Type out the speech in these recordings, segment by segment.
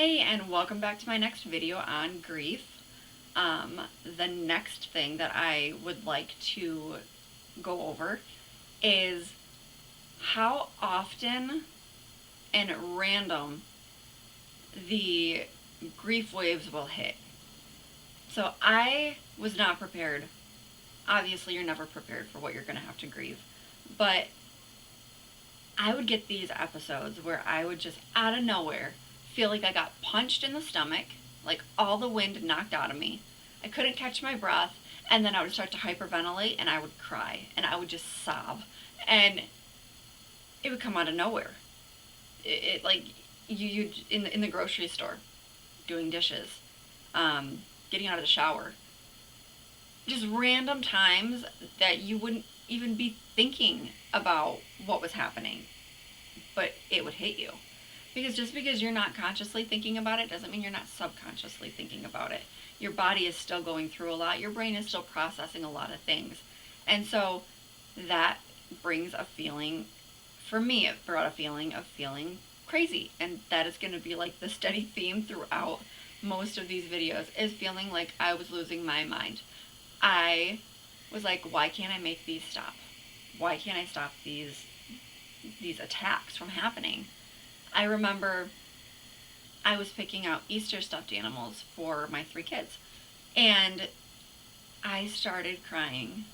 Hey, and welcome back to my next video on grief. The next thing that I would like to go over is how often and random the grief waves will hit. So I was not prepared. Obviously, you're never prepared for what you're going to have to grieve. But I would get these episodes where I would just out of nowhere feel like I got punched in the stomach, like all the wind knocked out of me. I couldn't catch my breath, and then I would start to hyperventilate and I would cry and I would just sob. And it would come out of nowhere. It like you in the grocery store, doing dishes, getting out of the shower. Just random times that you wouldn't even be thinking about what was happening, but it would hit you. Because just because you're not consciously thinking about it doesn't mean you're not subconsciously thinking about it. Your body is still going through a lot. Your brain is still processing a lot of things. And so that brings a feeling, for me, it brought a feeling of feeling crazy. And that is going to be like the steady theme throughout most of these videos, is feeling like I was losing my mind. I was like, why can't I make these stop? Why can't I stop these attacks from happening? I remember I was picking out Easter stuffed animals for my 3 kids, and I started crying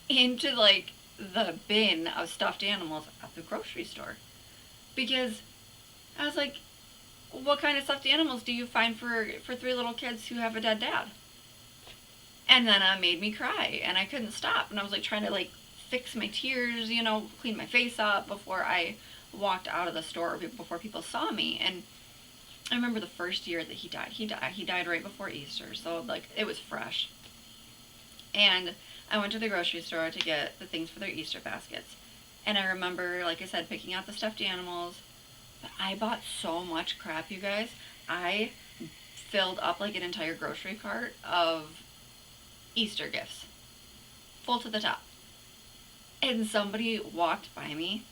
into like the bin of stuffed animals at the grocery store, because I was like, what kind of stuffed animals do you find for 3 little kids who have a dead dad? And then it made me cry, and I couldn't stop, and I was like trying to like fix my tears, clean my face up before I walked out of the store, before people saw me. And I remember the first year that he died right before Easter, so like it was fresh. And I went to the grocery store to get the things for their Easter baskets. And I remember, like I said, picking out the stuffed animals. But I bought so much crap, you guys. I filled up like an entire grocery cart of Easter gifts, full to the top. And somebody walked by me,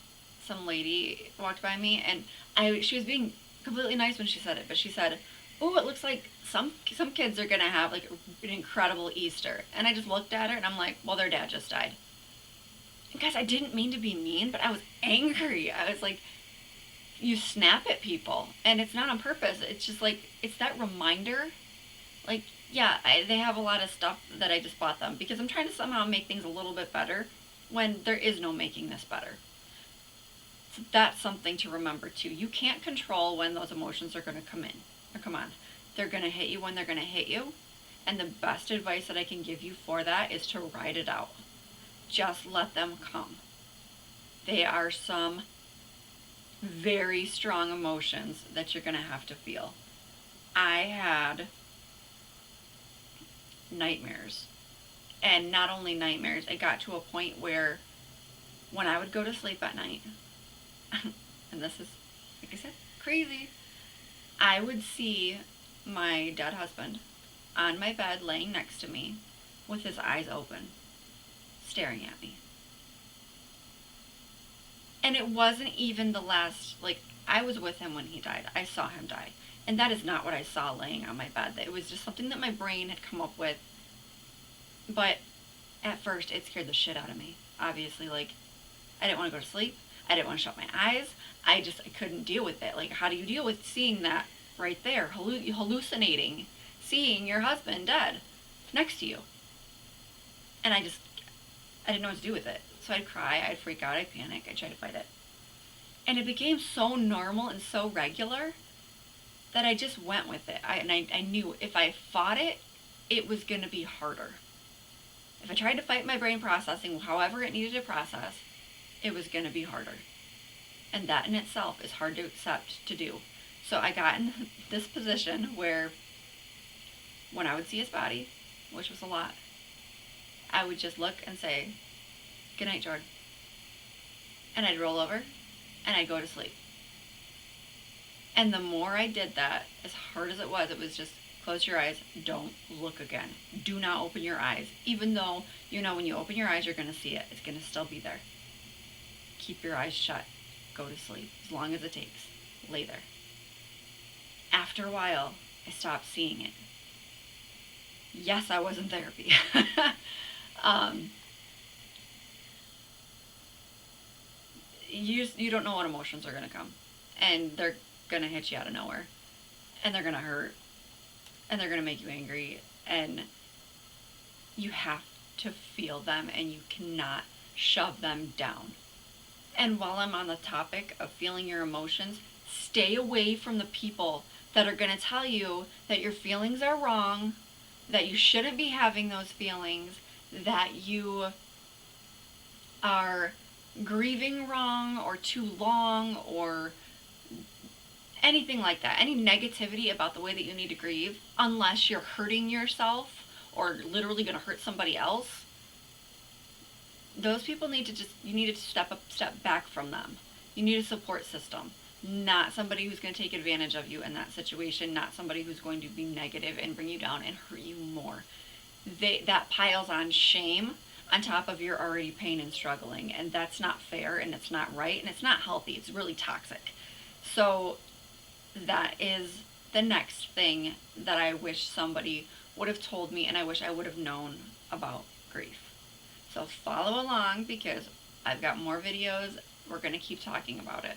some lady walked by me, and she was being completely nice when she said it, but she said, "Oh, it looks like some kids are gonna have like an incredible Easter." And I just looked at her and I'm like, well, their dad just died. And guys, I didn't mean to be mean, but I was angry. I was like, you snap at people, and it's not on purpose. It's just like, it's that reminder. Like, yeah, they have a lot of stuff that I just bought them because I'm trying to somehow make things a little bit better when there is no making this better. So that's something to remember too. You can't control when those emotions are going to come in or come on. They're going to hit you when they're going to hit you. And the best advice that I can give you for that is to ride it out. Just let them come. They are some very strong emotions that you're going to have to feel. I had nightmares. And not only nightmares, it got to a point where when I would go to sleep at night, and this is, like I said, crazy, I would see my dead husband on my bed laying next to me with his eyes open, staring at me. And it wasn't even the last, like, I was with him when he died. I saw him die. And that is not what I saw laying on my bed. It was just something that my brain had come up with. But at first, it scared the shit out of me. Obviously, like, I didn't want to go to sleep. I didn't want to shut my eyes. I couldn't deal with it. Like, how do you deal with seeing that right there? Hallucinating. Seeing your husband dead next to you. And I didn't know what to do with it. So I'd cry, I'd freak out, I'd panic, I'd try to fight it. And it became so normal and so regular that I just went with it. I knew if I fought it, it was going to be harder. If I tried to fight my brain processing however it needed to process, it was going to be harder. And that in itself is hard to accept to do. So I got in this position where when I would see his body, which was a lot, I would just look and say, "Good night, Jordan." And I'd roll over and I'd go to sleep. And the more I did that, as hard as it was just close your eyes, don't look again. Do not open your eyes. Even though, when you open your eyes, you're going to see it. It's going to still be there. Keep your eyes shut. Go to sleep as long as it takes. Lay there. After a while, I stopped seeing it. Yes, I was in therapy. um, you don't know what emotions are going to come. And they're going to hit you out of nowhere. And they're going to hurt. And they're going to make you angry. And you have to feel them, and you cannot shove them down. And while I'm on the topic of feeling your emotions, stay away from the people that are going to tell you that your feelings are wrong, that you shouldn't be having those feelings, that you are grieving wrong or too long or anything like that. Any negativity about the way that you need to grieve, unless you're hurting yourself or literally going to hurt somebody else, those people need to you need to step back from them. You need a support system, not somebody who's going to take advantage of you in that situation, not somebody who's going to be negative and bring you down and hurt you more. That piles on shame on top of your already pain and struggling, and that's not fair, and it's not right, and it's not healthy. It's really toxic. So that is the next thing that I wish somebody would have told me, and I wish I would have known about grief. So follow along, because I've got more videos. We're going to keep talking about it.